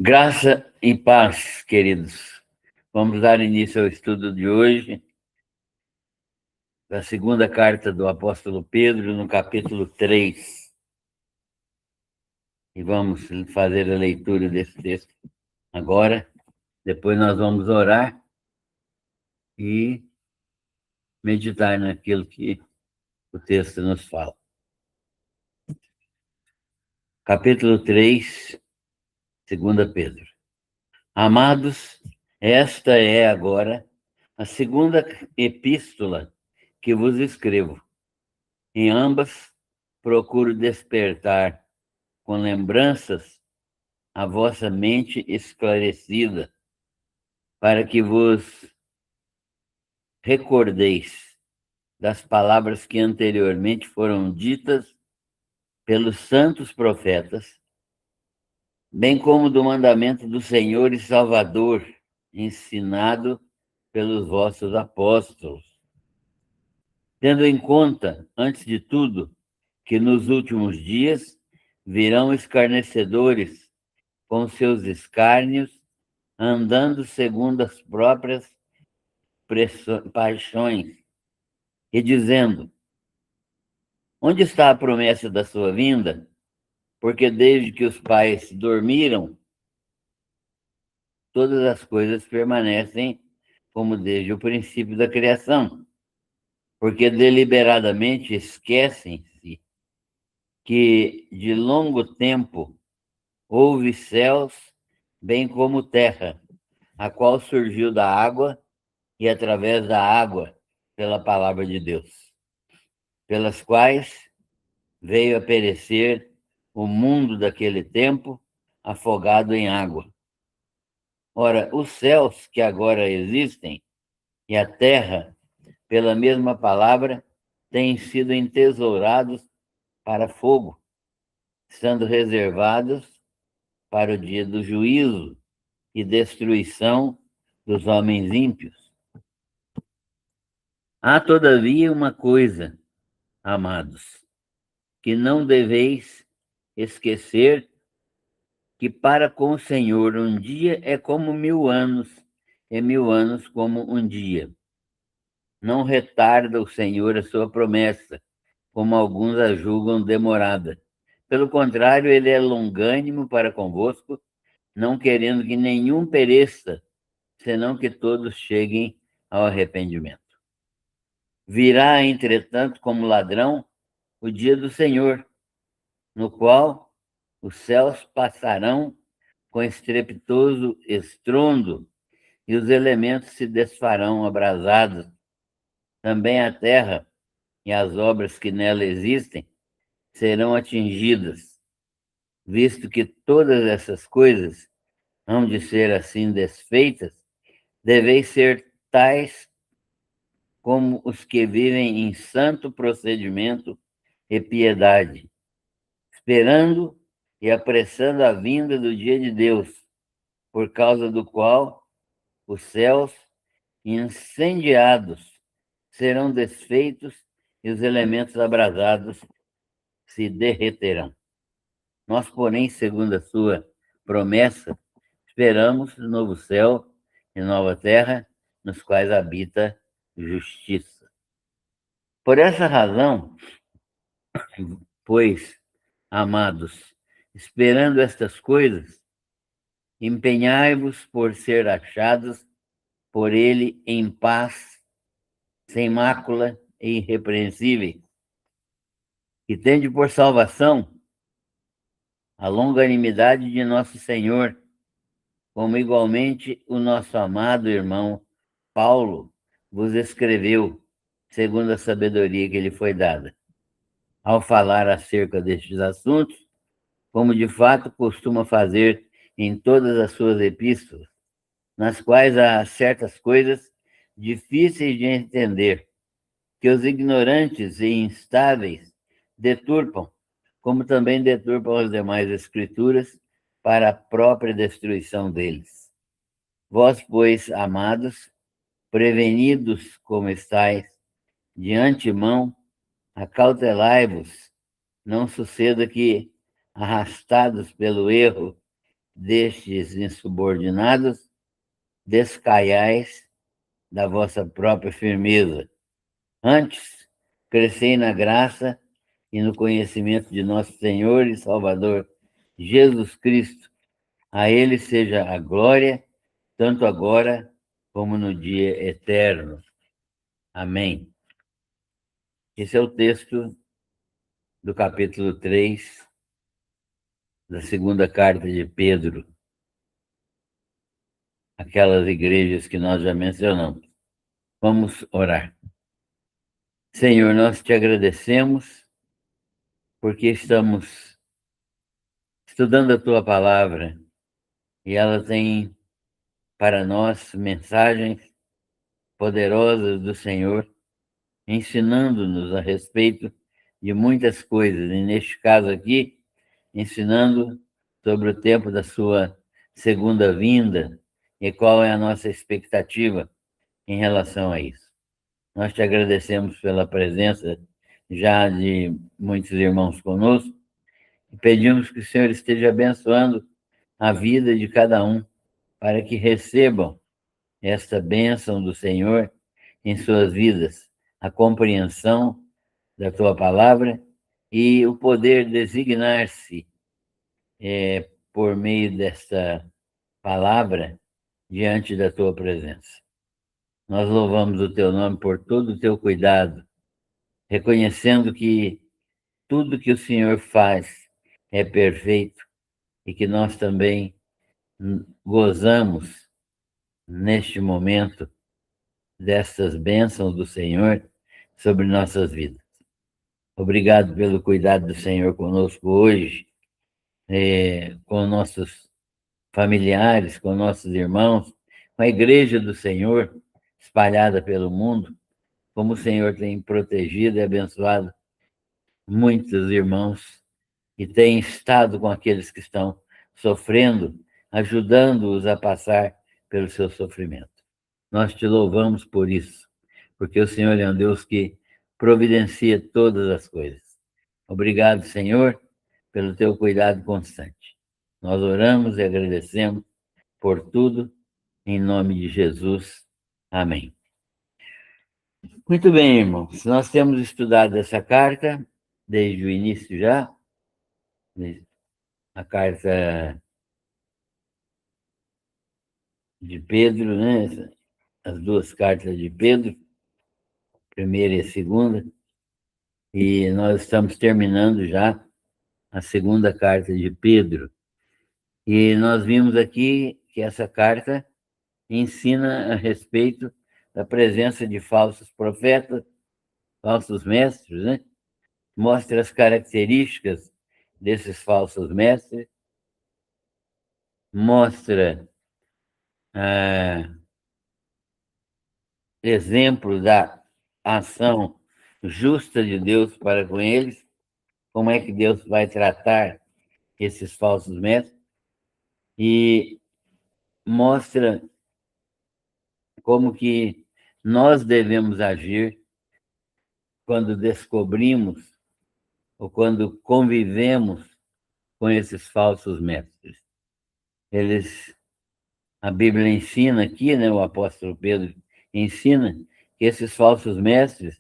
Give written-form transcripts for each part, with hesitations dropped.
Graça e paz, queridos. Vamos dar início ao estudo de hoje, da segunda carta do apóstolo Pedro, no capítulo 3. E vamos fazer a leitura desse texto agora. Depois nós vamos orar e meditar naquilo que o texto nos fala. Capítulo 3, 2 Pedro. Amados, esta é agora a segunda epístola que vos escrevo. Em ambas, procuro despertar com lembranças a vossa mente esclarecida, para que vos recordeis das palavras que anteriormente foram ditas pelos santos profetas, bem como do mandamento do Senhor e Salvador, ensinado pelos vossos apóstolos. Tendo em conta, antes de tudo, que nos últimos dias virão escarnecedores com seus escárnios, andando segundo as próprias paixões, e dizendo: onde está a promessa da sua vinda? Porque desde que os pais dormiram, todas as coisas permanecem como desde o princípio da criação. Porque deliberadamente esquecem-se que de longo tempo houve céus, bem como terra, a qual surgiu da água e através da água, pela palavra de Deus, pelas quais veio a perecer o mundo daquele tempo, afogado em água. Ora, os céus que agora existem e a terra, pela mesma palavra, têm sido entesourados para fogo, sendo reservados para o dia do juízo e destruição dos homens ímpios. Há, todavia, uma coisa, amados, que não deveis esquecer, que para com o Senhor um dia é como 1000 anos, e 1000 anos como um dia. Não retarda o Senhor a sua promessa, como alguns a julgam demorada. Pelo contrário, ele é longânimo para convosco, não querendo que nenhum pereça, senão que todos cheguem ao arrependimento. Virá, entretanto, como ladrão, o dia do Senhor, no qual os céus passarão com estrepitoso estrondo e os elementos se desfarão abrasados. Também a terra e as obras que nela existem serão atingidas, visto que todas essas coisas hão de ser assim desfeitas, deveis ser tais como os que vivem em santo procedimento e piedade, esperando e apressando a vinda do dia de Deus, por causa do qual os céus incendiados serão desfeitos e os elementos abrasados se derreterão. Nós, porém, segundo a sua promessa, esperamos novo céu e nova terra, nos quais habita justiça. Por essa razão, pois, amados, esperando estas coisas, empenhai-vos por ser achados por ele em paz, sem mácula e irrepreensíveis, e tende por salvação a longanimidade de nosso Senhor, como igualmente o nosso amado irmão Paulo vos escreveu, segundo a sabedoria que lhe foi dada, ao falar acerca destes assuntos, como de fato costuma fazer em todas as suas epístolas, nas quais há certas coisas difíceis de entender, que os ignorantes e instáveis deturpam, como também deturpam as demais escrituras para a própria destruição deles. Vós, pois, amados, prevenidos como estáis, de antemão, acautelai-vos, não suceda que, arrastados pelo erro destes insubordinados, descaiais da vossa própria firmeza. Antes, crescei na graça e no conhecimento de nosso Senhor e Salvador, Jesus Cristo. A Ele seja a glória, tanto agora como no dia eterno. Amém. Esse é o texto do capítulo 3 da segunda carta de Pedro, aquelas igrejas que nós já mencionamos. Vamos orar. Senhor, nós te agradecemos porque estamos estudando a tua palavra e ela tem para nós mensagens poderosas do Senhor, ensinando-nos a respeito de muitas coisas, e neste caso aqui, ensinando sobre o tempo da sua segunda vinda e qual é a nossa expectativa em relação a isso. Nós te agradecemos pela presença já de muitos irmãos conosco e pedimos que o Senhor esteja abençoando a vida de cada um para que recebam esta bênção do Senhor em suas vidas, a compreensão da tua palavra e o poder designar-se por meio desta palavra diante da tua presença. Nós louvamos o teu nome por todo o teu cuidado, reconhecendo que tudo que o Senhor faz é perfeito e que nós também gozamos neste momento destas bênçãos do Senhor sobre nossas vidas. Obrigado pelo cuidado do Senhor conosco hoje, com nossos familiares, com nossos irmãos, com a igreja do Senhor espalhada pelo mundo, como o Senhor tem protegido e abençoado muitos irmãos e tem estado com aqueles que estão sofrendo, ajudando-os a passar pelo seu sofrimento. Nós te louvamos por isso, porque o Senhor é um Deus que providencia todas as coisas. Obrigado, Senhor, pelo teu cuidado constante. Nós oramos e agradecemos por tudo, em nome de Jesus. Amém. Muito bem, irmãos. Nós temos estudado essa carta desde o início já, a carta de Pedro, né? As duas cartas de Pedro, primeira e a segunda, e nós estamos terminando já a segunda carta de Pedro. E nós vimos aqui que essa carta ensina a respeito da presença de falsos profetas, falsos mestres, né? Mostra as características desses falsos mestres, mostra exemplo da ação justa de Deus para com eles, como é que Deus vai tratar esses falsos mestres, e mostra como que nós devemos agir quando descobrimos ou quando convivemos com esses falsos mestres. A Bíblia ensina aqui, né, o apóstolo Pedro ensina que esses falsos mestres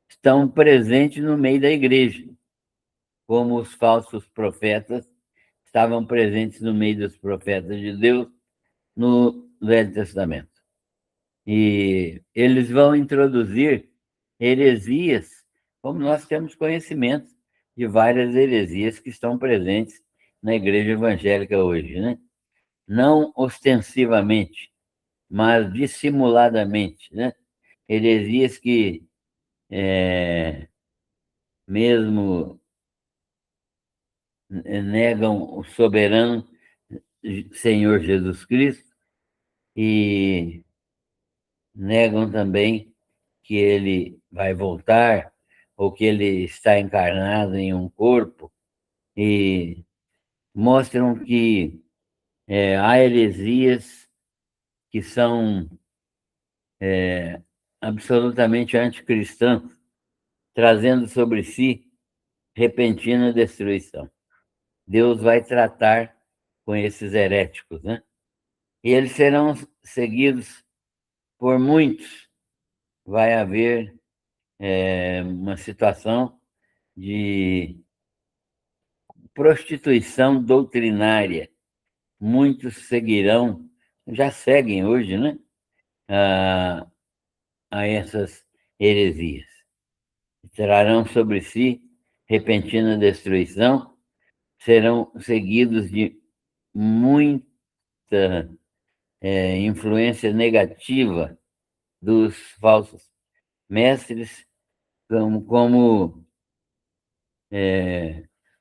estão presentes no meio da igreja, como os falsos profetas estavam presentes no meio dos profetas de Deus no Velho Testamento. E eles vão introduzir heresias, como nós temos conhecimento de várias heresias que estão presentes na igreja evangélica hoje, né? Não ostensivamente, mas dissimuladamente, né? Heresias que, mesmo negam o soberano Senhor Jesus Cristo e negam também que ele vai voltar ou que ele está encarnado em um corpo e mostram que há heresias que são absolutamente anticristãs, trazendo sobre si repentina destruição. Deus vai tratar com esses heréticos, né? E eles serão seguidos por muitos. Vai haver uma situação de prostituição doutrinária. Muitos seguirão, já seguem hoje, né? A essas heresias. Trarão sobre si repentina destruição, serão seguidos de muita influência negativa dos falsos mestres, como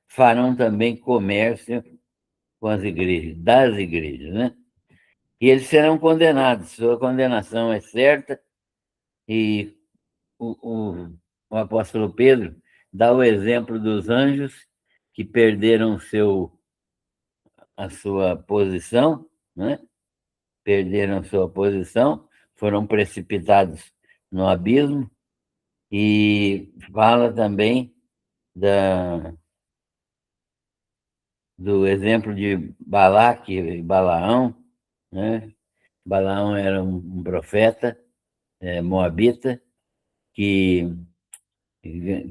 farão também comércio com as igrejas, das igrejas, né? E eles serão condenados, sua condenação é certa, e o apóstolo Pedro dá o exemplo dos anjos que perderam a sua posição, né? Perderam sua posição, foram precipitados no abismo, e fala também do exemplo de Balaque e Balaão, né? Balaão era um profeta moabita que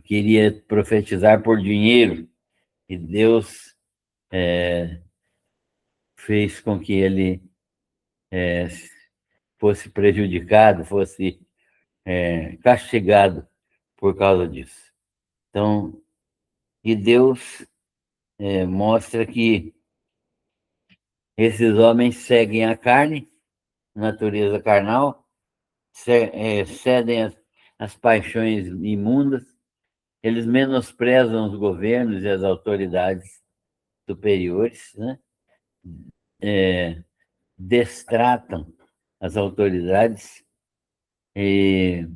queria profetizar por dinheiro, e Deus fez com que ele fosse prejudicado, fosse castigado por causa disso. Então, e Deus mostra que esses homens seguem a carne, natureza carnal, cedem as paixões imundas, eles menosprezam os governos e as autoridades superiores, né? Destratam as autoridades e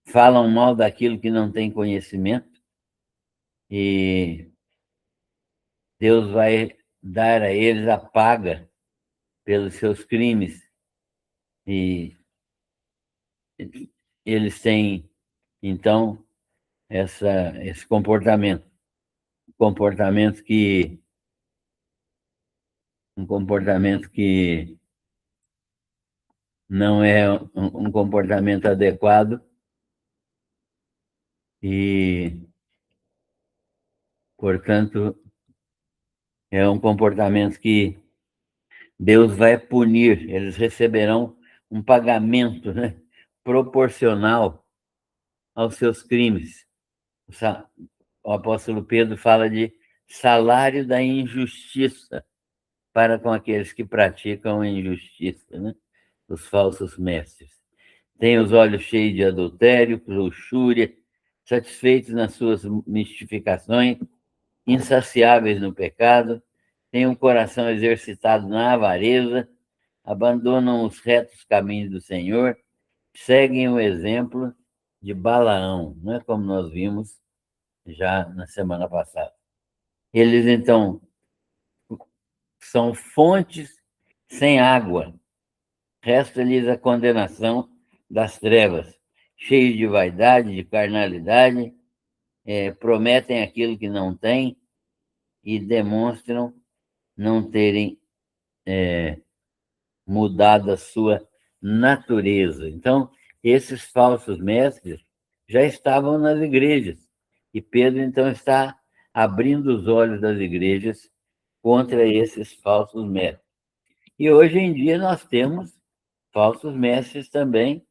falam mal daquilo que não tem conhecimento, e Deus vai dar a eles a paga pelos seus crimes, e eles têm, então, esse comportamento que não é um comportamento adequado, e, portanto, é um comportamento que Deus vai punir. Eles receberão um pagamento, né, proporcional aos seus crimes. O apóstolo Pedro fala de salário da injustiça para com aqueles que praticam a injustiça, né? Os falsos mestres. Têm os olhos cheios de adultério, luxúria, satisfeitos nas suas mistificações, insaciáveis no pecado, têm um coração exercitado na avareza, abandonam os retos caminhos do Senhor, seguem o exemplo de Balaão, não é, como nós vimos já na semana passada. Eles, então, são fontes sem água, resta-lhes a condenação das trevas, cheios de vaidade, de carnalidade, prometem aquilo que não têm e demonstram não terem mudado a sua natureza. Então, esses falsos mestres já estavam nas igrejas, e Pedro, então, está abrindo os olhos das igrejas contra esses falsos mestres. E hoje em dia nós temos falsos mestres também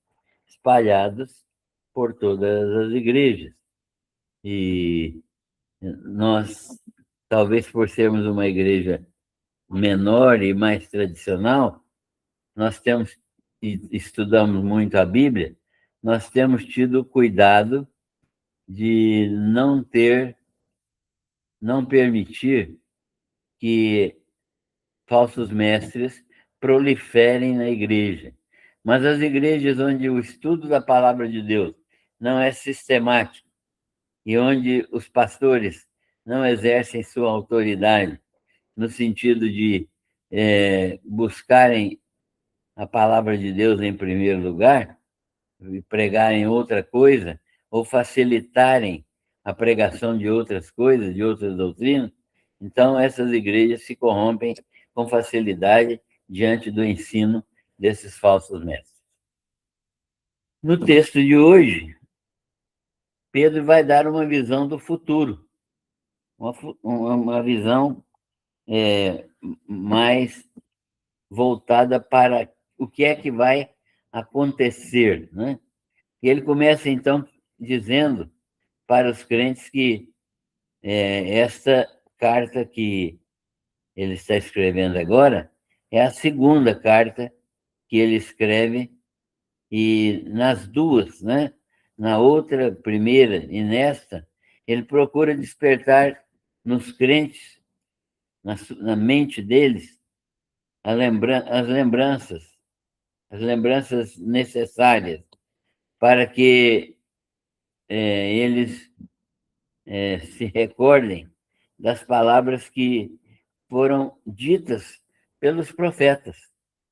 espalhados por todas as igrejas. E nós, talvez por sermos uma igreja menor e mais tradicional, nós temos, e estudamos muito a Bíblia, nós temos tido cuidado de não permitir que falsos mestres proliferem na igreja. Mas as igrejas onde o estudo da palavra de Deus não é sistemático, e onde os pastores não exercem sua autoridade no sentido de buscarem a palavra de Deus em primeiro lugar, e pregarem outra coisa, ou facilitarem a pregação de outras coisas, de outras doutrinas, então essas igrejas se corrompem com facilidade diante do ensino desses falsos mestres. No texto de hoje, Pedro vai dar uma visão do futuro, uma visão mais voltada para o que é que vai acontecer, né? E ele começa, então, dizendo para os crentes que esta carta que ele está escrevendo agora é a segunda carta que ele escreve, e nas duas, né? Na outra, primeira, e nesta, ele procura despertar nos crentes, na mente deles, as lembranças necessárias para que eles se recordem das palavras que foram ditas pelos profetas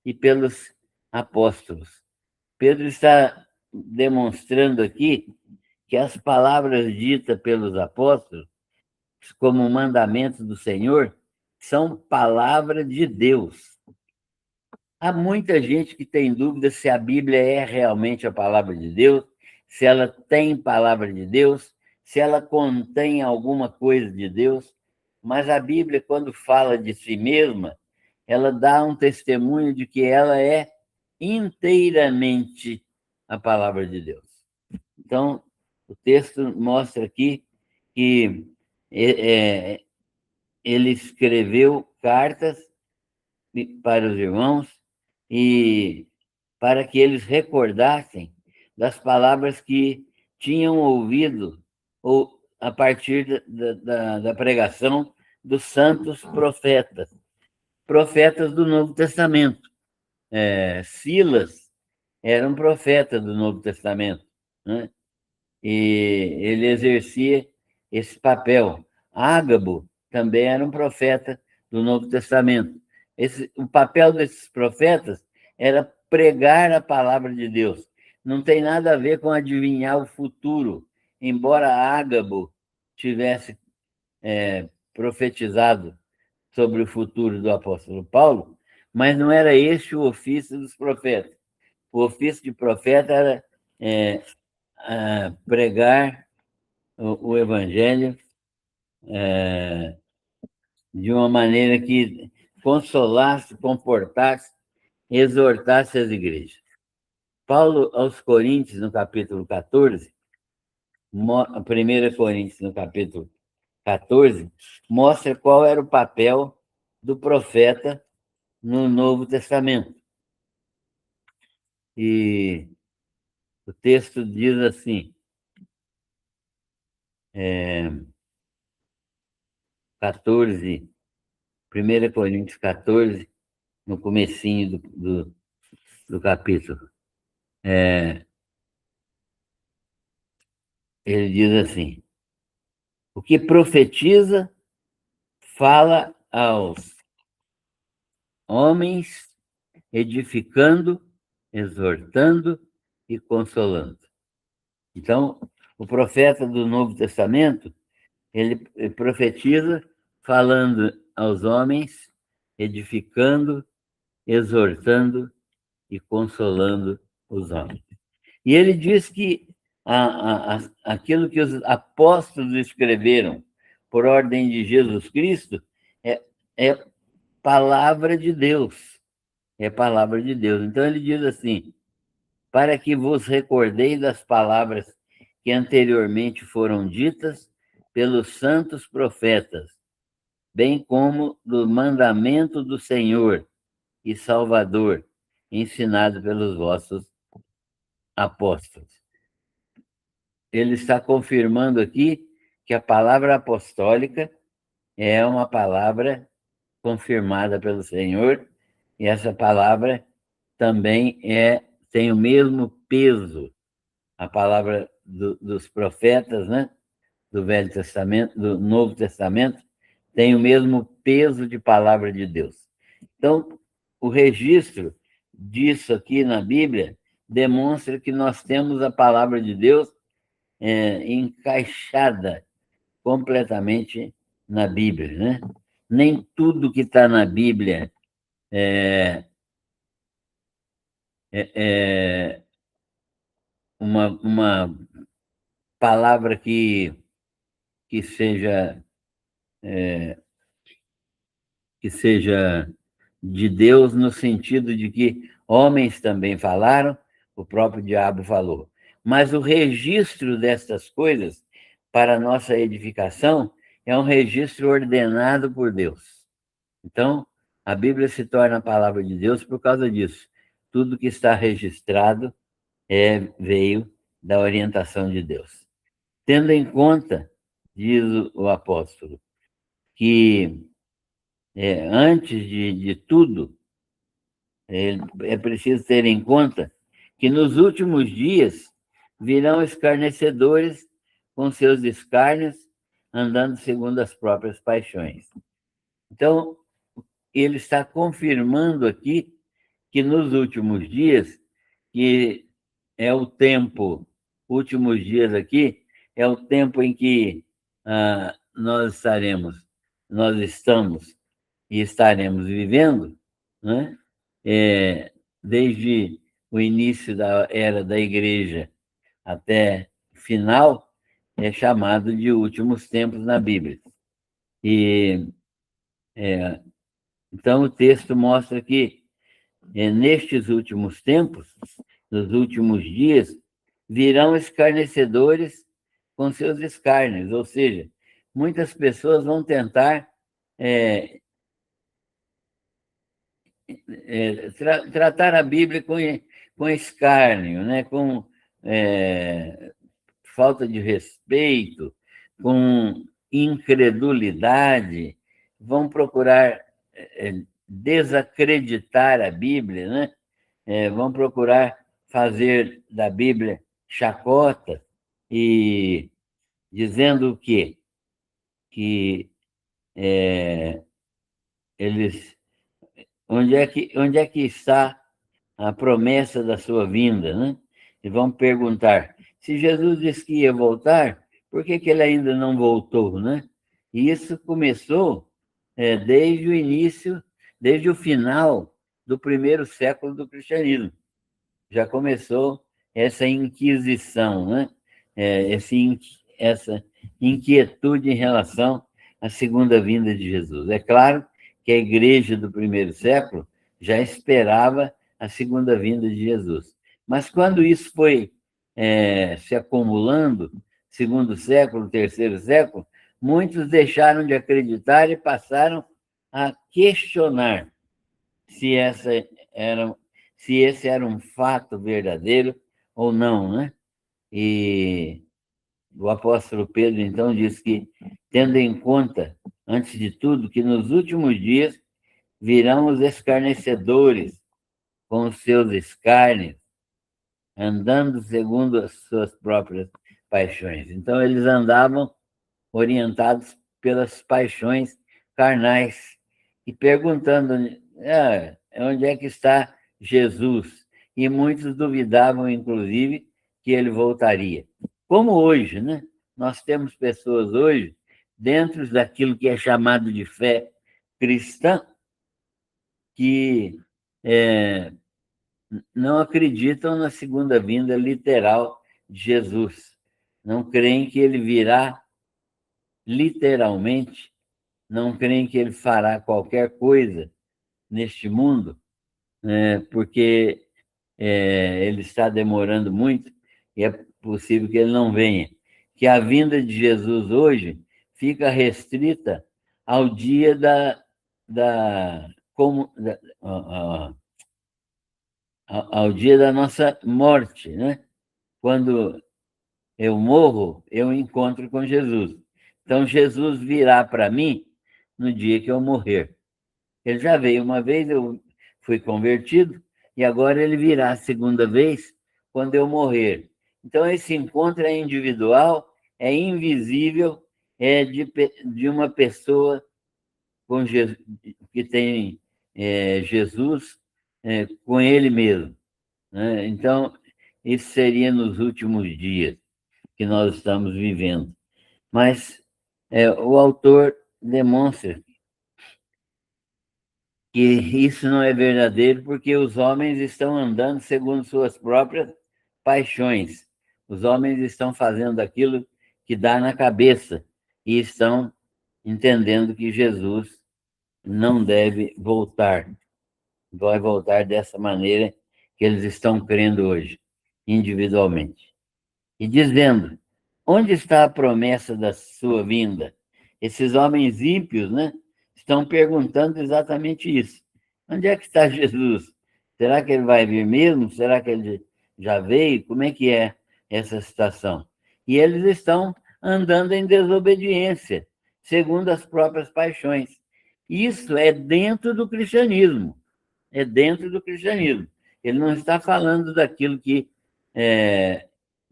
e pelos apóstolos. Pedro está demonstrando aqui que as palavras ditas pelos apóstolos, como mandamento do Senhor, são palavra de Deus. Há muita gente que tem dúvida se a Bíblia é realmente a palavra de Deus, se ela tem palavra de Deus, se ela contém alguma coisa de Deus, mas a Bíblia, quando fala de si mesma, ela dá um testemunho de que ela é inteiramente a palavra de Deus. Então, o texto mostra aqui que ele escreveu cartas para os irmãos e para que eles recordassem das palavras que tinham ouvido ou a partir da pregação dos santos profetas do Novo Testamento. Silas era um profeta do Novo Testamento, né? E ele exercia esse papel. Ágabo também era um profeta do Novo Testamento. O papel desses profetas era pregar a palavra de Deus. Não tem nada a ver com adivinhar o futuro, embora Ágabo tivesse profetizado sobre o futuro do apóstolo Paulo, mas não era esse o ofício dos profetas. O ofício de profeta era pregar o evangelho de uma maneira que consolasse, confortasse, exortasse as igrejas. Paulo, aos Coríntios, no capítulo 14, 1 Coríntios, no capítulo 14, mostra qual era o papel do profeta no Novo Testamento. E o texto diz assim, 14, 1 Coríntios 14, no comecinho do capítulo. Ele diz assim: o que profetiza fala aos homens, edificando, exortando e consolando. Então, o profeta do Novo Testamento, ele profetiza falando aos homens, edificando, exortando e consolando os homens. E ele diz que aquilo que os apóstolos escreveram por ordem de Jesus Cristo é palavra de Deus. É palavra de Deus. Então ele diz assim: para que vos recordeis das palavras que anteriormente foram ditas pelos santos profetas, bem como do mandamento do Senhor e Salvador, ensinado pelos vossos apóstolos. Ele está confirmando aqui que a palavra apostólica é uma palavra confirmada pelo Senhor, e essa palavra também tem o mesmo peso, a palavra dos profetas, né? Do Velho Testamento, do Novo Testamento, tem o mesmo peso de palavra de Deus. Então, o registro disso aqui na Bíblia demonstra que nós temos a palavra de Deus encaixada completamente na Bíblia, né? nem tudo que está na Bíblia é uma palavra que seja, que seja de Deus, no sentido de que homens também falaram, o próprio diabo falou. Mas o registro destas coisas, para a nossa edificação, é um registro ordenado por Deus. Então, a Bíblia se torna a palavra de Deus por causa disso. Tudo que está registrado veio da orientação de Deus. Tendo em conta, diz o apóstolo, que antes de tudo, é preciso ter em conta que nos últimos dias virão escarnecedores com seus escárnios, andando segundo as próprias paixões. Então, ele está confirmando aqui que nos últimos dias, que é o tempo, últimos dias aqui, é o tempo em que nós estamos e estaremos vivendo, né? Desde o início da era da igreja até o final, é chamado de últimos tempos na Bíblia. E então o texto mostra que nestes últimos tempos, nos últimos dias, virão escarnecedores com seus escárnios, ou seja, muitas pessoas vão tentar tratar a Bíblia com escárnio, né? Com falta de respeito, com incredulidade, vão procurar desacreditar a Bíblia, né? Vão procurar fazer da Bíblia chacota e dizendo o quê? Que eles... Onde é que está a promessa da sua vinda, né? E vão perguntar, se Jesus disse que ia voltar, por que ele ainda não voltou, né? E isso começou desde o início, desde o final do primeiro século do cristianismo. Já começou essa inquisição, né? Essa inquietude em relação à segunda vinda de Jesus. É claro que a igreja do primeiro século já esperava a segunda vinda de Jesus. Mas quando isso foi se acumulando, segundo século, terceiro século, muitos deixaram de acreditar e passaram a questionar se esse era um fato verdadeiro ou não, né? E o apóstolo Pedro, então, diz que, tendo em conta, antes de tudo, que nos últimos dias virão os escarnecedores com os seus escárnios, andando segundo as suas próprias paixões. Então, eles andavam orientados pelas paixões carnais e perguntando onde é que está Jesus? E muitos duvidavam, inclusive, que ele voltaria. Como hoje, né? Nós temos pessoas hoje, dentro daquilo que é chamado de fé cristã, que não acreditam na segunda vinda literal de Jesus. Não creem que ele virá literalmente, não creem que ele fará qualquer coisa neste mundo, porque ele está demorando muito e é possível que ele não venha. Que a vinda de Jesus hoje fica restrita ao dia ao dia da nossa morte, né? Quando eu morro, eu encontro com Jesus. Então, Jesus virá para mim no dia que eu morrer. Ele já veio uma vez, eu fui convertido, e agora ele virá a segunda vez quando eu morrer. Então, esse encontro é individual, é invisível, é de uma pessoa com Jesus, que tem Jesus com ele mesmo, né? Então, isso seria nos últimos dias que nós estamos vivendo. Mas o autor demonstra que isso não é verdadeiro porque os homens estão andando segundo suas próprias paixões. Os homens estão fazendo aquilo que dá na cabeça e estão entendendo que Jesus não deve voltar. Vai voltar dessa maneira que eles estão crendo hoje, individualmente. E dizendo: onde está a promessa da sua vinda? Esses homens ímpios, né, estão perguntando exatamente isso. Onde é que está Jesus? Será que ele vai vir mesmo? Será que ele já veio? Como é que é essa situação? E eles estão andando em desobediência, segundo as próprias paixões. Isso é dentro do cristianismo. É dentro do cristianismo. Ele não está falando daquilo que é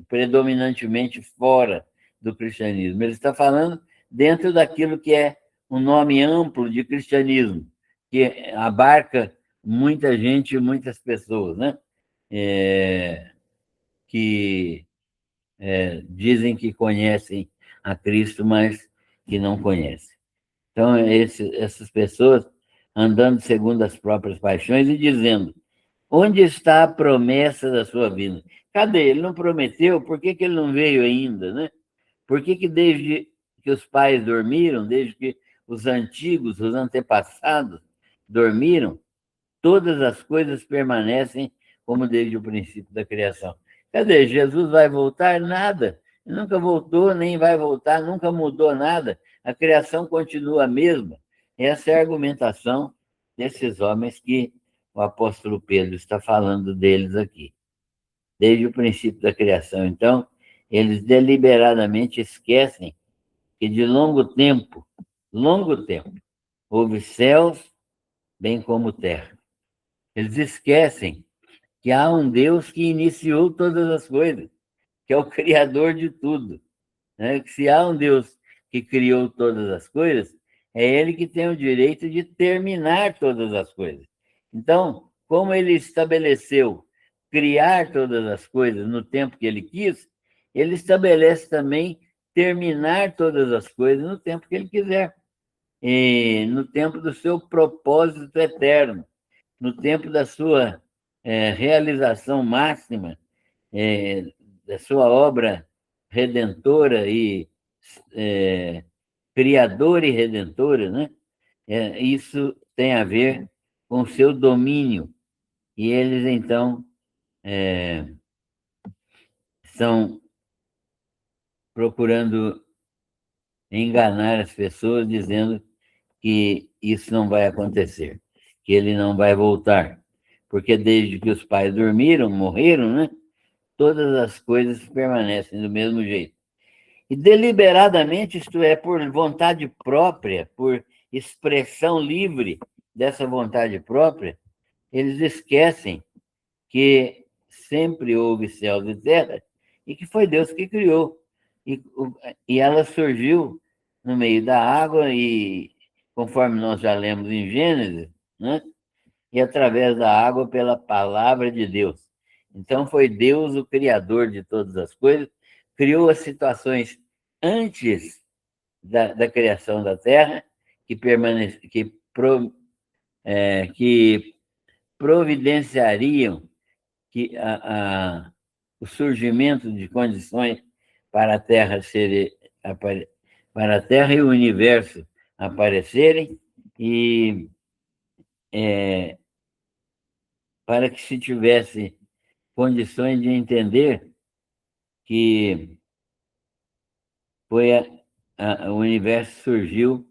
predominantemente fora do cristianismo. Ele está falando dentro daquilo que é um nome amplo de cristianismo, que abarca muita gente, muitas pessoas, né? Que dizem que conhecem a Cristo, mas que não conhecem. Então, essas pessoas andando segundo as próprias paixões e dizendo: onde está a promessa da sua vinda? Cadê? Ele não prometeu? Por que ele não veio ainda, né? Por que desde que os pais dormiram, desde que os antigos, os antepassados dormiram, todas as coisas permanecem como desde o princípio da criação? Cadê? Jesus vai voltar? Nada. Ele nunca voltou, nem vai voltar, nunca mudou nada. A criação continua a mesma. Essa é a argumentação desses homens que o apóstolo Pedro está falando deles aqui, desde o princípio da criação. Então, eles deliberadamente esquecem que de longo tempo, houve céus, bem como terra. Eles esquecem que há um Deus que iniciou todas as coisas, que é o Criador de tudo, né? Que se há um Deus que criou todas as coisas, é Ele que tem o direito de terminar todas as coisas. Então, como Ele estabeleceu criar todas as coisas no tempo que Ele quis, Ele estabelece também terminar todas as coisas no tempo que Ele quiser, e no tempo do seu propósito eterno, no tempo da sua realização máxima, da sua obra redentora e criadora e redentora, né? Isso tem a ver com o seu domínio. E eles, então, estão procurando enganar as pessoas, dizendo que isso não vai acontecer, que ele não vai voltar. Porque desde que os pais dormiram, morreram, né? Todas as coisas permanecem do mesmo jeito. E deliberadamente, isto é, por vontade própria, por expressão livre dessa vontade própria, eles esquecem que sempre houve céus e terra e que foi Deus que criou. E ela surgiu no meio da água e, conforme nós já lemos em Gênesis, né? E através da água pela palavra de Deus. Então foi Deus o criador de todas as coisas, criou as situações antes da criação da Terra, que providenciariam que o surgimento de condições para a Terra para a Terra e o universo aparecerem, e para que se tivesse condições de entender que o universo surgiu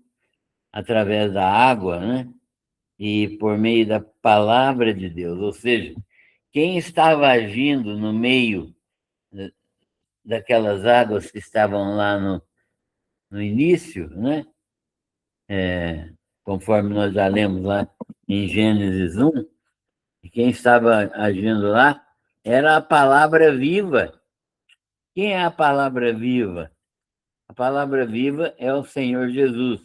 através da água, né? E por meio da palavra de Deus. Ou seja, quem estava agindo no meio daquelas águas que estavam lá no início, né? Conforme nós já lemos lá em Gênesis 1, quem estava agindo lá era a palavra viva. Quem é a palavra viva? A palavra viva é o Senhor Jesus.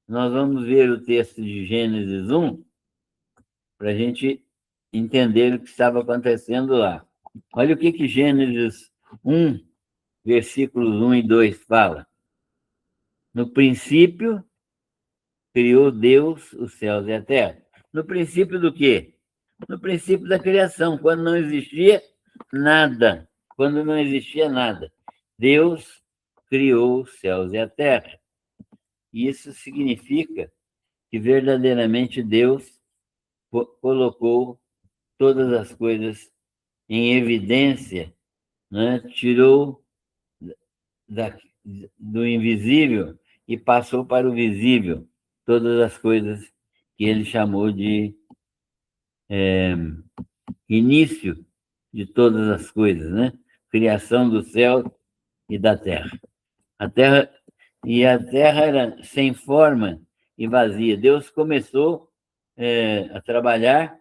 Nós vamos ver o texto de Gênesis 1 para a gente entender o que estava acontecendo lá. Olha o que Gênesis 1, versículos 1 e 2 fala. No princípio, criou Deus os céus e a terra. No princípio do quê? No princípio da criação, quando não existia nada. Quando não existia nada. Deus criou os céus e a terra. Isso significa que verdadeiramente Deus colocou todas as coisas em evidência, né? Tirou da, do invisível e passou para o visível todas as coisas que ele chamou de início de todas as coisas, né? Criação do céu e da terra. A terra era sem forma e vazia. Deus começou a trabalhar,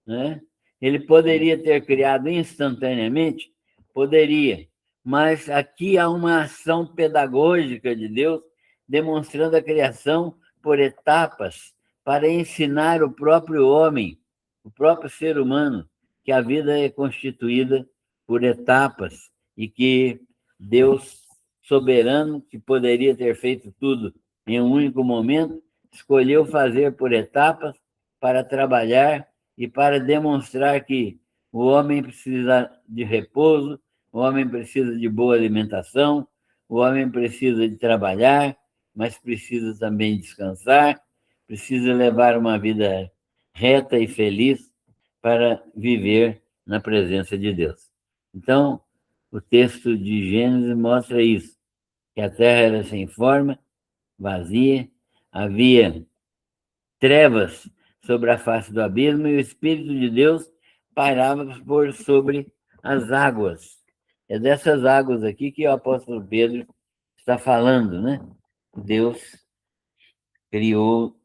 né? Ele poderia ter criado instantaneamente, poderia, mas aqui há uma ação pedagógica de Deus demonstrando a criação por etapas para ensinar o próprio homem, o próprio ser humano, que a vida é constituída por etapas e que Deus soberano, que poderia ter feito tudo em um único momento, escolheu fazer por etapas para trabalhar e para demonstrar que o homem precisa de repouso, o homem precisa de boa alimentação, o homem precisa de trabalhar, mas precisa também descansar, precisa levar uma vida reta e feliz para viver na presença de Deus. Então, o texto de Gênesis mostra isso, que a terra era sem forma, vazia, havia trevas sobre a face do abismo e o Espírito de Deus pairava por sobre as águas. É dessas águas aqui que o apóstolo Pedro está falando, né? Deus criou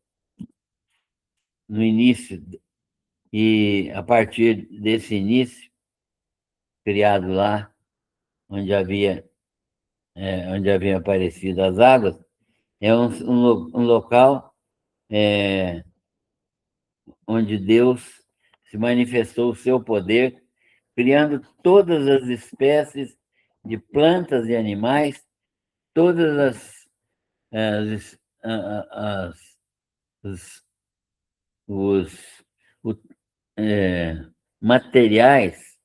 no início, e a partir desse início, criado lá, onde haviam aparecido as águas, é um local onde Deus se manifestou o seu poder, criando todas as espécies de plantas e animais, todas as, as, os, os, o- materiais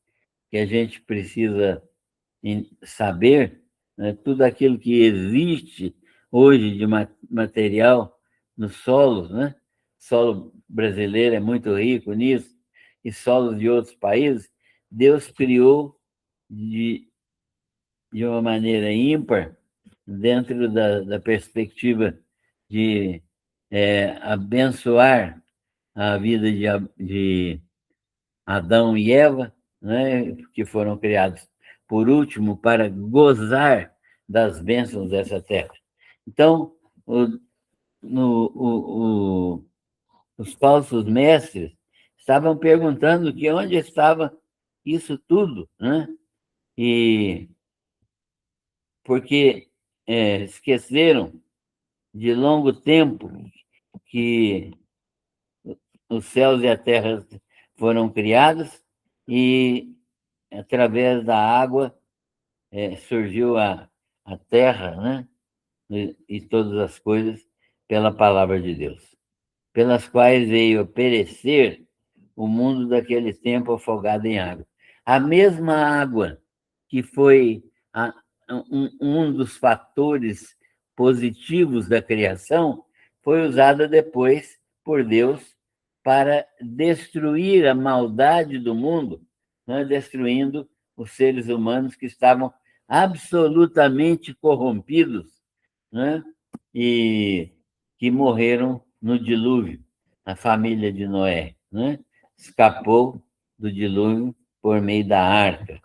que a gente precisa saber, né, tudo aquilo que existe hoje de material no solo, né? O solo brasileiro é muito rico nisso, e solos de outros países, Deus criou de, de uma maneira ímpar, dentro da perspectiva de abençoar a vida de Adão e Eva, né, que foram criados por último para gozar das bênçãos dessa terra. Então, no, os falsos mestres estavam perguntando que onde estava isso tudo, né? E porque esqueceram de longo tempo que os céus e a terra foram criados e através da água surgiu a terra, né? E todas as coisas pela palavra de Deus, pelas quais veio perecer o mundo daquele tempo afogado em água. A mesma água que foi um dos fatores positivos da criação foi usada depois por Deus para destruir a maldade do mundo, né? Destruindo os seres humanos que estavam absolutamente corrompidos, né? E que morreram no dilúvio, a família de Noé, né? Escapou do dilúvio por meio da arca.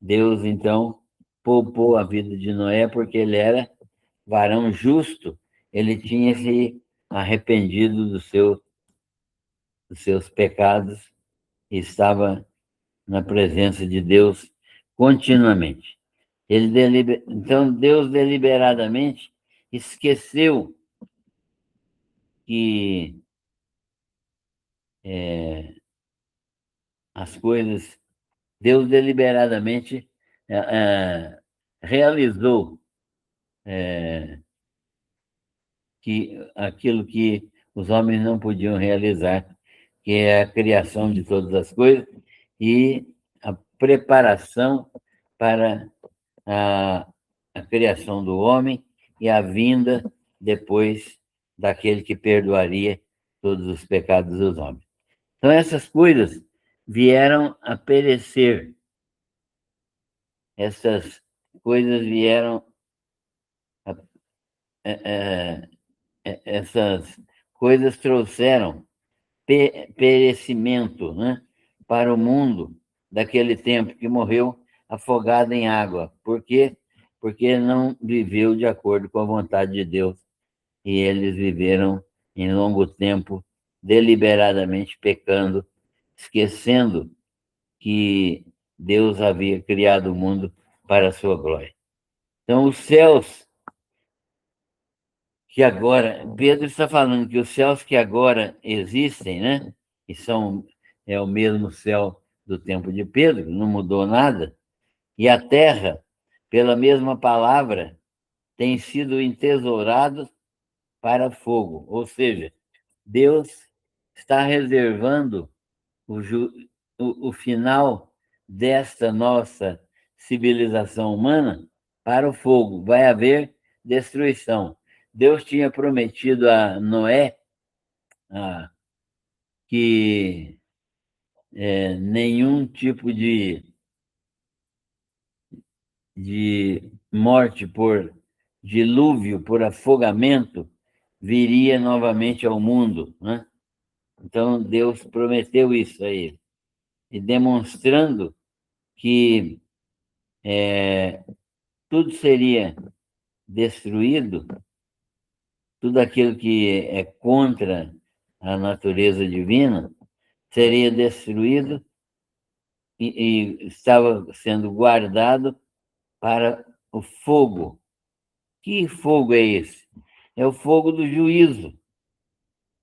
Deus, então, poupou a vida de Noé porque ele era varão justo, ele tinha se arrependido dos seus pecados e estava na presença de Deus continuamente. Então, Deus deliberadamente esqueceu que as coisas, Deus deliberadamente realizou que aquilo que os homens não podiam realizar, que é a criação de todas as coisas, e a preparação para a criação do homem e a vinda depois daquele que perdoaria todos os pecados dos homens. Então, essas coisas vieram a perecer, essas coisas vieram a, essas coisas trouxeram perecimento, né, para o mundo daquele tempo que morreu afogado em água. Por quê? Porque não viveu de acordo com a vontade de Deus. E eles viveram em longo tempo deliberadamente pecando, esquecendo que Deus havia criado o mundo para a sua glória. Então, os céus que agora, Pedro está falando que os céus que agora existem, né, e é o mesmo céu do tempo de Pedro, não mudou nada, e a terra, pela mesma palavra, tem sido entesourado para fogo, ou seja, Deus está reservando o, ju, o final desta nossa civilização humana para o fogo. Vai haver destruição. Deus tinha prometido a Noé que nenhum tipo de morte por dilúvio, por afogamento, viria novamente ao mundo, né? Então, Deus prometeu isso a ele, e demonstrando que tudo seria destruído, tudo aquilo que é contra a natureza divina seria destruído e estava sendo guardado para o fogo. Que fogo é esse? É o fogo do juízo.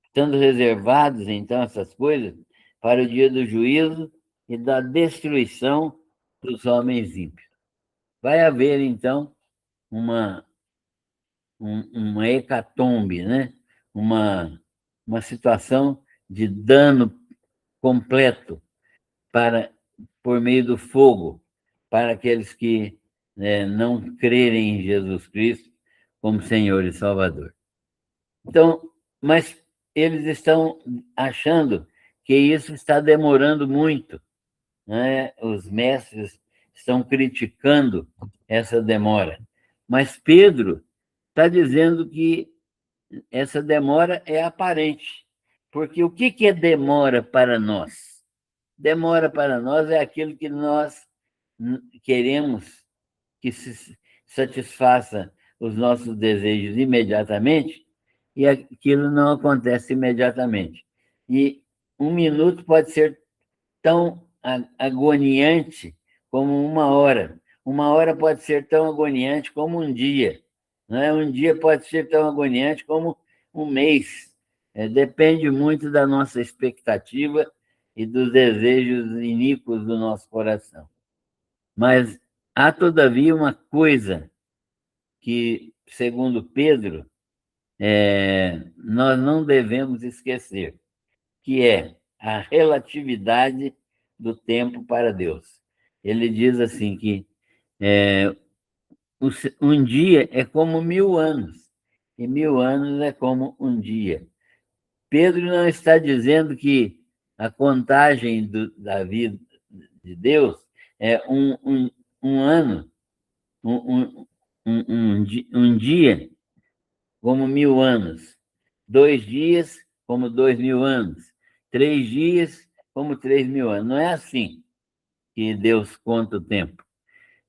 Estando reservados, então, essas coisas para o dia do juízo e da destruição dos homens ímpios. Vai haver, então, uma hecatombe, né? uma situação de dano completo por meio do fogo para aqueles que não crerem em Jesus Cristo como Senhor e Salvador. Então, mas eles estão achando que isso está demorando muito, né? Os mestres estão criticando essa demora. Mas Pedro está dizendo que essa demora é aparente. Porque o que é demora para nós? Demora para nós é aquilo que nós queremos que se satisfaça os nossos desejos imediatamente e aquilo não acontece imediatamente. E um minuto pode ser tão agoniante como uma hora. Uma hora pode ser tão agoniante como um dia. Né? Um dia pode ser tão agoniante como um mês. Depende muito da nossa expectativa e dos desejos iníquos do nosso coração. Mas há, todavia, uma coisa que, segundo Pedro, nós não devemos esquecer, que é a relatividade do tempo para Deus. Ele diz assim que um dia é como 1000 anos, e 1000 anos é como um dia. Pedro não está dizendo que a contagem da vida de Deus é um ano, um dia como 1000 anos, 2 dias como 2000 anos, 3 dias como 3000 anos. Não é assim que Deus conta o tempo.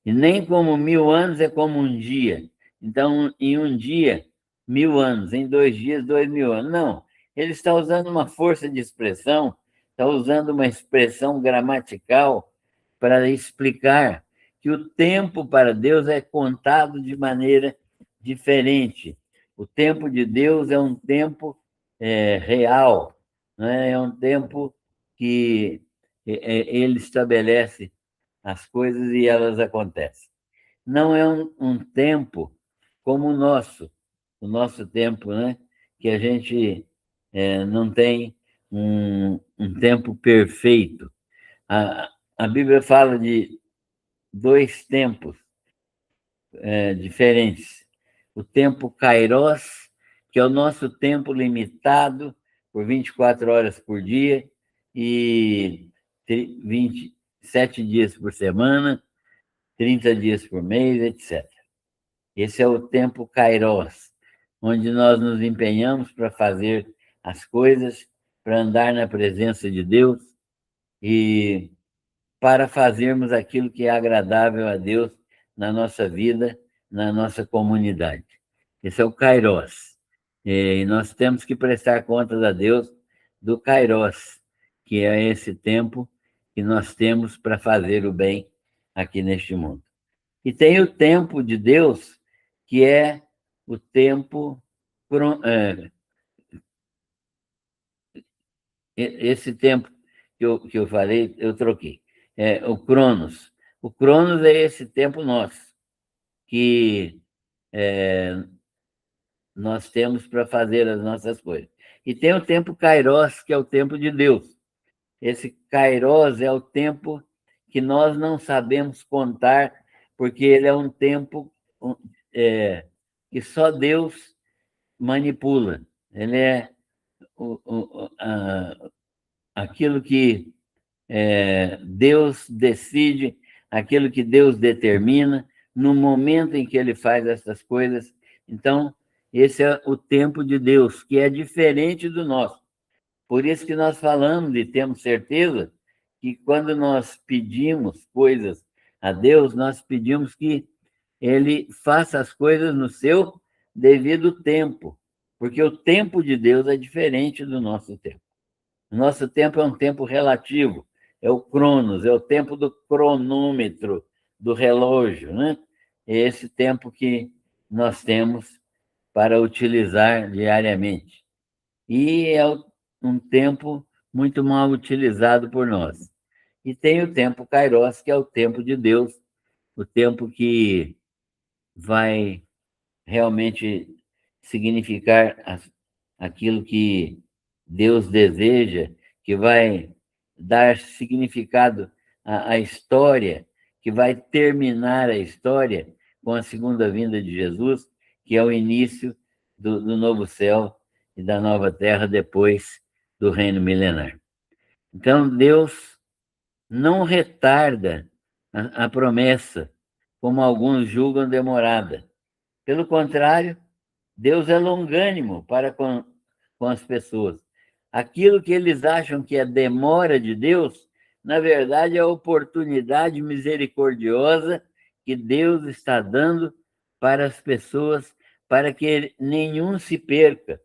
E nem como 1000 anos é como um dia. Então, em um dia, 1000 anos, em 2 dias, 2000 anos. Não, ele está usando uma força de expressão, está usando uma expressão gramatical para explicar que o tempo para Deus é contado de maneira diferente. O tempo de Deus é um tempo real, né? É um tempo que ele estabelece as coisas e elas acontecem. Não é um tempo como o nosso tempo, né? Que a gente não tem um tempo perfeito. A Bíblia fala de dois tempos diferentes. O tempo Kairos, que é o nosso tempo limitado por 24 horas por dia e 27 dias por semana, 30 dias por mês, etc. Esse é o tempo Kairos, onde nós nos empenhamos para fazer as coisas, para andar na presença de Deus e para fazermos aquilo que é agradável a Deus na nossa vida, na nossa comunidade. Esse é o Kairos. E nós temos que prestar contas a Deus do Kairos, que é esse tempo que nós temos para fazer o bem aqui neste mundo. E tem o tempo de Deus, que é o tempo. Esse tempo que eu falei, eu troquei. O Cronos. O Cronos é esse tempo nosso, que nós temos para fazer as nossas coisas. E tem o tempo Kairos, que é o tempo de Deus. Esse Kairos é o tempo que nós não sabemos contar, porque ele é um tempo que só Deus manipula. Ele é aquilo que Deus decide, aquilo que Deus determina, no momento em que ele faz essas coisas. Então, esse é o tempo de Deus, que é diferente do nosso. Por isso que nós falamos e temos certeza que quando nós pedimos coisas a Deus, nós pedimos que ele faça as coisas no seu devido tempo, porque o tempo de Deus é diferente do nosso tempo. O nosso tempo é um tempo relativo, é o Cronos, é o tempo do cronômetro, do relógio, né? É esse tempo que nós temos para utilizar diariamente. E é um tempo muito mal utilizado por nós. E tem o tempo Kairos, que é o tempo de Deus, o tempo que vai realmente significar aquilo que Deus deseja, que vai dar significado à história, que vai terminar a história com a segunda vinda de Jesus, que é o início do novo céu e da nova terra depois do reino milenar. Então, Deus não retarda a promessa, como alguns julgam demorada. Pelo contrário, Deus é longânimo para com as pessoas. Aquilo que eles acham que é demora de Deus, na verdade, é a oportunidade misericordiosa que Deus está dando para as pessoas, para que nenhum se perca.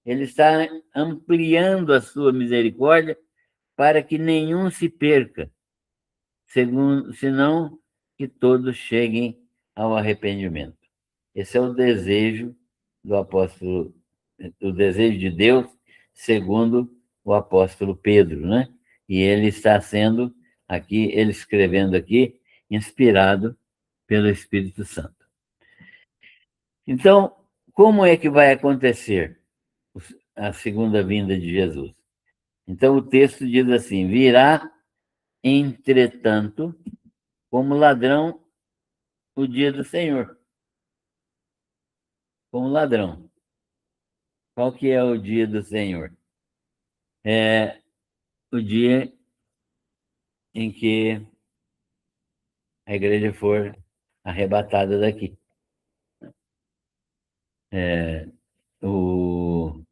Ele está ampliando a sua misericórdia para que nenhum se perca, senão que todos cheguem ao arrependimento. Esse é o desejo do apóstolo, o desejo de Deus, segundo o apóstolo Pedro, né? E ele está sendo aqui, ele escrevendo aqui, inspirado pelo Espírito Santo. Então, como é que vai acontecer a segunda vinda de Jesus? Então, o texto diz assim: virá, entretanto, como ladrão o dia do Senhor. Como ladrão. Qual que é o dia do Senhor? É o dia em que a igreja for arrebatada daqui. O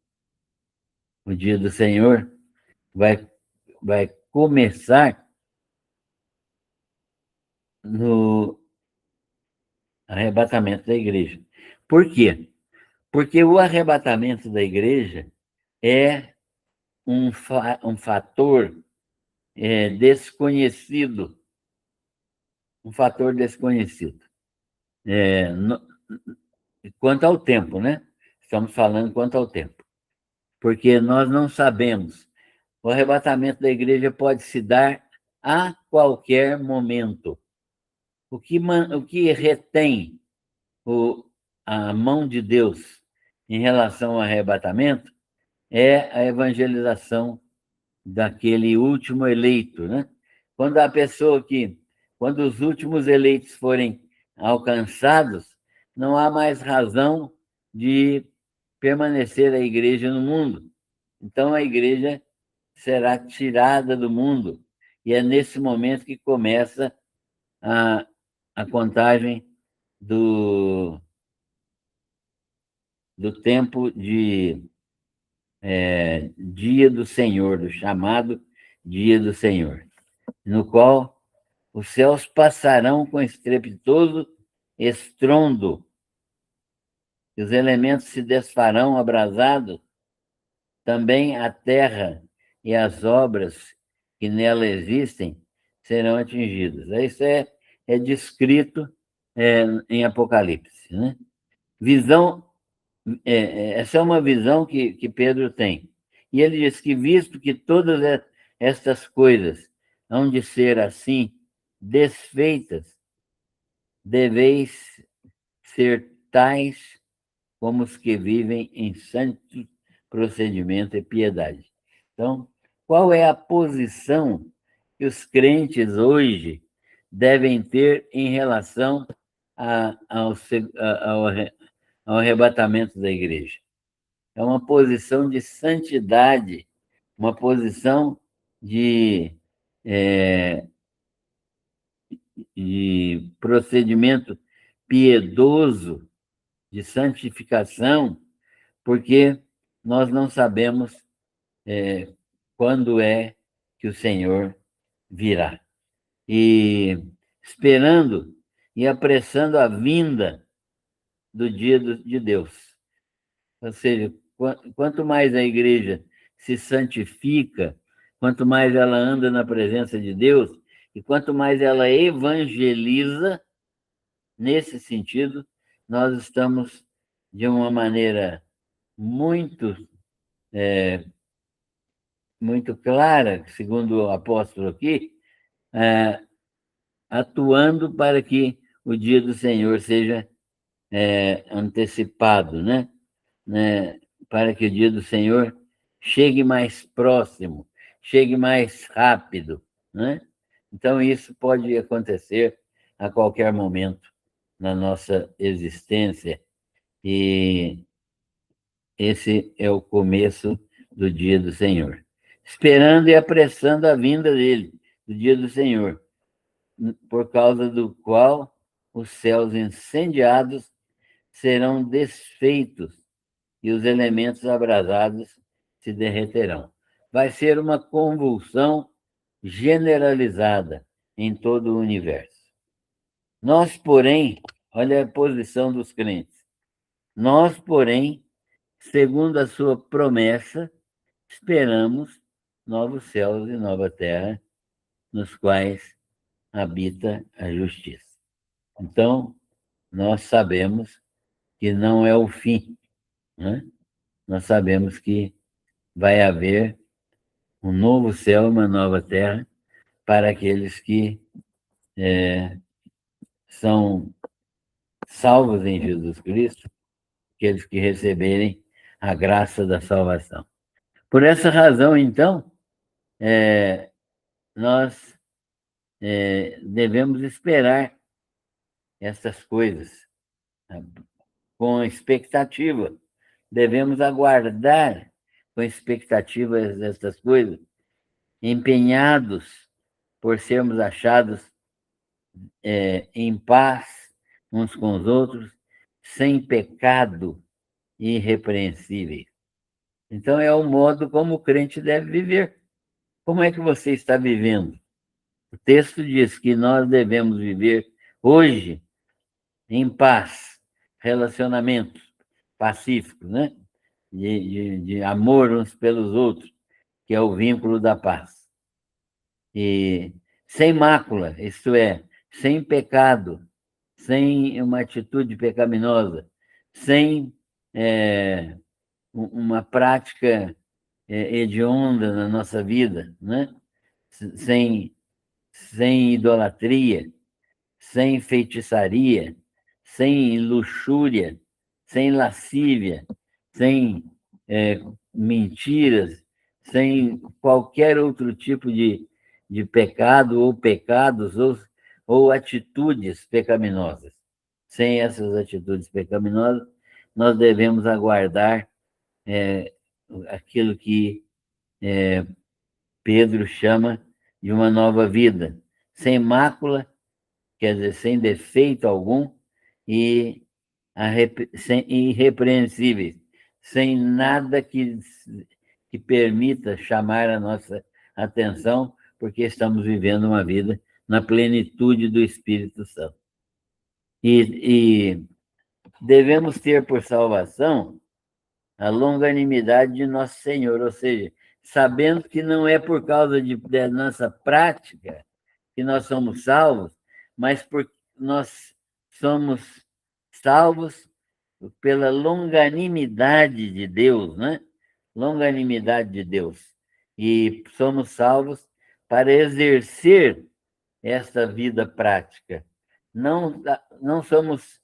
dia do Senhor vai começar no arrebatamento da igreja. Por quê? Porque o arrebatamento da igreja é um fator desconhecido, um fator desconhecido. Quanto ao tempo, né? Estamos falando quanto ao tempo. Porque nós não sabemos. O arrebatamento da igreja pode se dar a qualquer momento. O que retém a mão de Deus em relação ao arrebatamento é a evangelização daquele último eleito, né? Quando os últimos eleitos forem alcançados, não há mais razão de permanecer a igreja no mundo. Então a igreja será tirada do mundo. E é nesse momento que começa a, a contagem do tempo de Dia do Senhor, do chamado Dia do Senhor, no qual os céus passarão com estrepitoso estrondo, e os elementos se desfarão abrasados, também a terra e as obras que nela existem serão atingidas. Isso é descrito em Apocalipse, né? Visão, essa é uma visão que Pedro tem. E ele diz que, visto que todas estas coisas hão de ser assim desfeitas, deveis ser tais como os que vivem em santo procedimento e piedade. Então, qual é a posição que os crentes hoje devem ter em relação ao arrebatamento da igreja? É uma posição de santidade, uma posição de, é, de procedimento piedoso, de santificação, porque nós não sabemos quando é que o Senhor virá. E esperando e apressando a vinda do dia de Deus. Ou seja, quanto mais a igreja se santifica, quanto mais ela anda na presença de Deus, e quanto mais ela evangeliza, nesse sentido, nós estamos, de uma maneira muito, muito clara, segundo o apóstolo aqui, atuando para que o dia do Senhor seja antecipado, né? Para que o dia do Senhor chegue mais próximo, chegue mais rápido, né? Então, isso pode acontecer a qualquer momento na nossa existência, e esse é o começo do dia do Senhor. Esperando e apressando a vinda dele, do dia do Senhor, por causa do qual os céus incendiados serão desfeitos e os elementos abrasados se derreterão. Vai ser uma convulsão generalizada em todo o universo. Nós, porém, olha a posição dos crentes, nós, porém, segundo a sua promessa, esperamos novos céus e nova terra, nos quais habita a justiça. Então, nós sabemos que não é o fim, né? Nós sabemos que vai haver um novo céu e uma nova terra para aqueles que são salvos em Jesus Cristo, aqueles que receberem a graça da salvação. Por essa razão, então, nós devemos esperar essas coisas com expectativa. Devemos aguardar com expectativa essas coisas, empenhados por sermos achados em paz uns com os outros, sem pecado e irrepreensíveis. Então, é o modo como o crente deve viver. Como é que você está vivendo? O texto diz que nós devemos viver hoje em paz, relacionamentos pacíficos, né? De amor uns pelos outros, que é o vínculo da paz. E sem mácula, isto é, sem pecado, sem uma atitude pecaminosa, sem uma prática hedionda na nossa vida, né? sem, sem idolatria, sem feitiçaria, sem luxúria, sem lascívia, sem mentiras, sem qualquer outro tipo de pecado ou pecados ou atitudes pecaminosas. Sem essas atitudes pecaminosas, nós devemos aguardar aquilo que Pedro chama de uma nova vida, sem mácula, quer dizer, sem defeito algum, e sem irrepreensíveis, sem nada que permita chamar a nossa atenção, porque estamos vivendo uma vida na plenitude do Espírito Santo. E devemos ter por salvação a longanimidade de nosso Senhor, ou seja, sabendo que não é por causa da nossa prática que nós somos salvos, mas porque nós somos salvos pela longanimidade de Deus, né? Longanimidade de Deus. E somos salvos para exercer esta vida prática. Não somos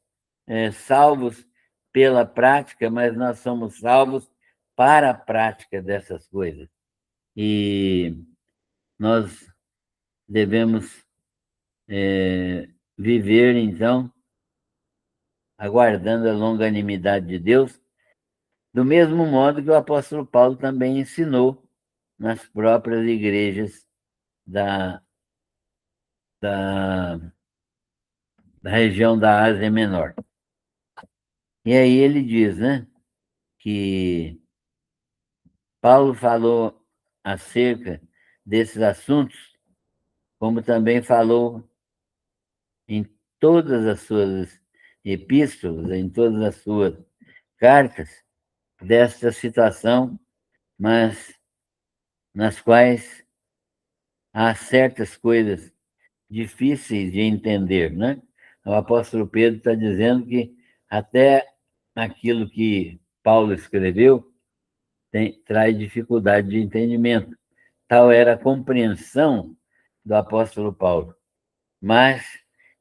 salvos pela prática, mas nós somos salvos para a prática dessas coisas. E nós devemos viver, então, aguardando a longanimidade de Deus, do mesmo modo que o apóstolo Paulo também ensinou nas próprias igrejas da, da, da região da Ásia Menor. E aí ele diz, né, que Paulo falou acerca desses assuntos, como também falou em todas as suas epístolas, em todas as suas cartas, desta situação, mas nas quais há certas coisas difíceis de entender, né? O apóstolo Pedro está dizendo que até aquilo que Paulo escreveu traz dificuldade de entendimento. Tal era a compreensão do apóstolo Paulo, mas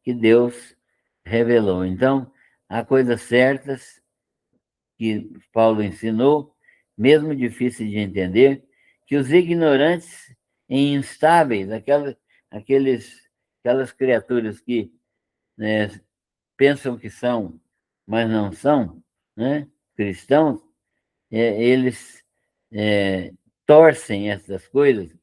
que Deus revelou. Então, há coisas certas que Paulo ensinou, mesmo difíceis de entender, que os ignorantes e instáveis, aquelas criaturas que, né, pensam que são, mas não são, né, cristãos, eles torcem essas coisas,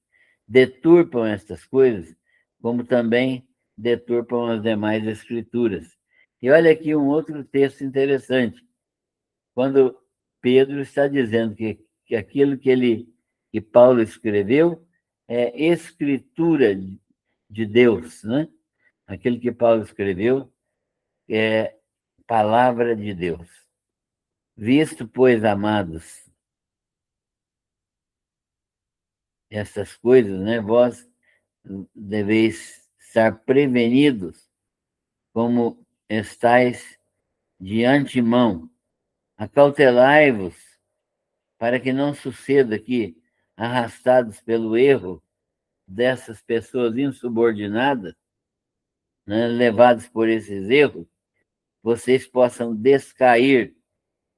deturpam essas coisas, como também deturpam as demais escrituras. E olha aqui um outro texto interessante, quando Pedro está dizendo que aquilo que Paulo escreveu é escritura de Deus, né? Aquilo que Paulo escreveu é palavra de Deus. Visto, pois, amados, essas coisas, né? Vós deveis estar prevenidos, como estáis de antemão. Acautelai-vos, para que não suceda que, arrastados pelo erro dessas pessoas insubordinadas, né, levados por esses erros, vocês possam descair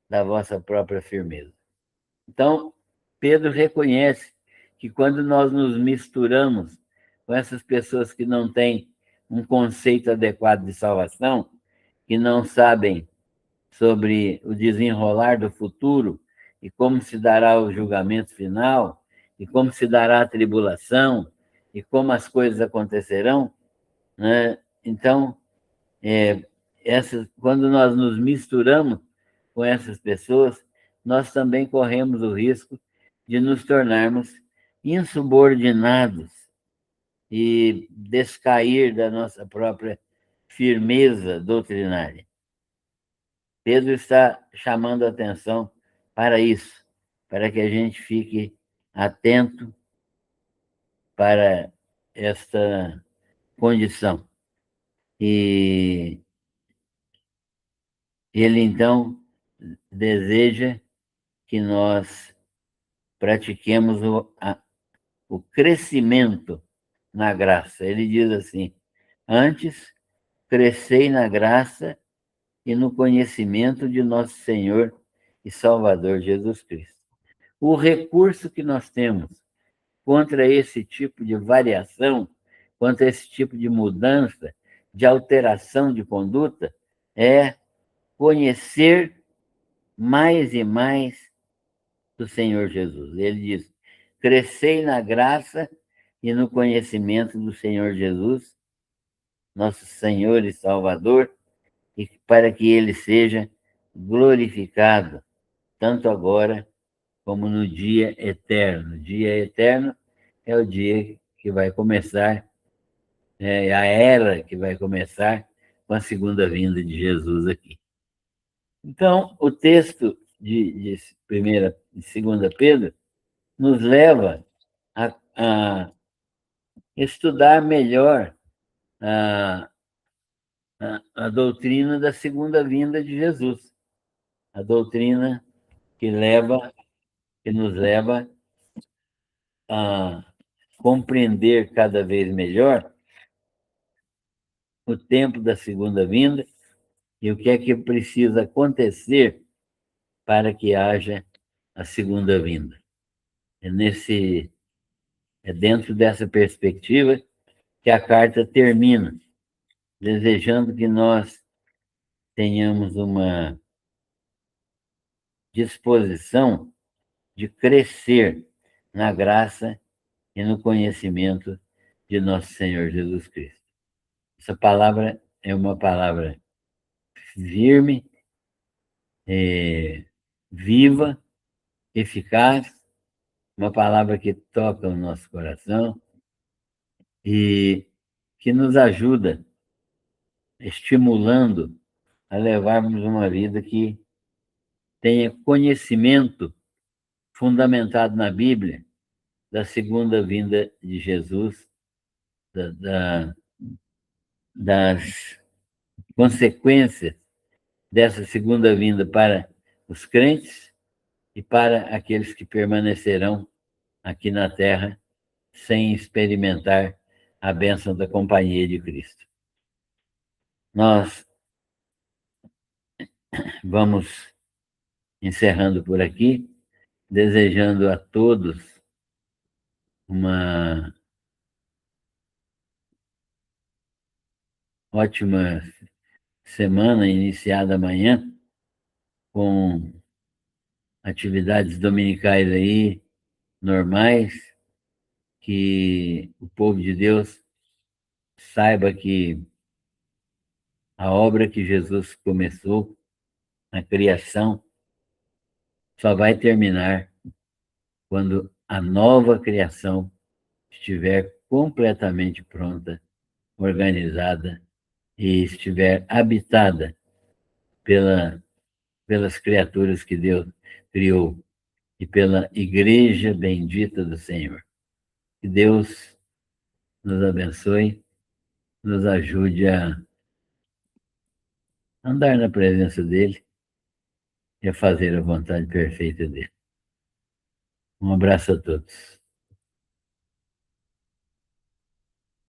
da vossa própria firmeza. Então, Pedro reconhece que quando nós nos misturamos com essas pessoas que não têm um conceito adequado de salvação, que não sabem sobre o desenrolar do futuro e como se dará o julgamento final, e como se dará a tribulação, e como as coisas acontecerão, né? Então, quando nós nos misturamos com essas pessoas, nós também corremos o risco de nos tornarmos insubordinados e descair da nossa própria firmeza doutrinária. Pedro está chamando a atenção para isso, para que a gente fique atento para esta condição. E ele, então, deseja que nós pratiquemos o crescimento na graça. Ele diz assim: antes, crescei na graça e no conhecimento de nosso Senhor e Salvador Jesus Cristo. o recurso que nós temos contra esse tipo de variação, contra esse tipo de mudança, de alteração de conduta, é conhecer mais e mais do Senhor Jesus. Ele diz: crescei na graça e no conhecimento do Senhor Jesus, nosso Senhor e Salvador, e para que ele seja glorificado, tanto agora como no dia eterno. O dia eterno é o dia que vai começar, é a era que vai começar com a segunda vinda de Jesus aqui. Então, o texto de primeira e segunda Pedro nos leva a estudar melhor a, a doutrina da segunda vinda de Jesus, a doutrina que nos leva a compreender cada vez melhor o tempo da segunda vinda e o que é que precisa acontecer para que haja a segunda vinda. É dentro dessa perspectiva que a carta termina, desejando que nós tenhamos uma disposição de crescer na graça e no conhecimento de nosso Senhor Jesus Cristo. Essa palavra é uma palavra firme, viva, eficaz, uma palavra que toca o nosso coração e que nos ajuda, estimulando a levarmos uma vida que tenha conhecimento fundamentado na Bíblia da segunda vinda de Jesus, da, da, das consequências dessa segunda vinda para os crentes e para aqueles que permanecerão aqui na terra sem experimentar a bênção da companhia de Cristo. Nós vamos encerrando por aqui, desejando a todos uma ótima semana iniciada amanhã, com atividades dominicais aí normais, que o povo de Deus saiba que a obra que Jesus começou na criação só vai terminar quando a nova criação estiver completamente pronta, organizada e estiver habitada pelas criaturas que Deus criou e pela Igreja bendita do Senhor. Que Deus nos abençoe, nos ajude a andar na presença dEle e a fazer a vontade perfeita dEle. Um abraço a todos.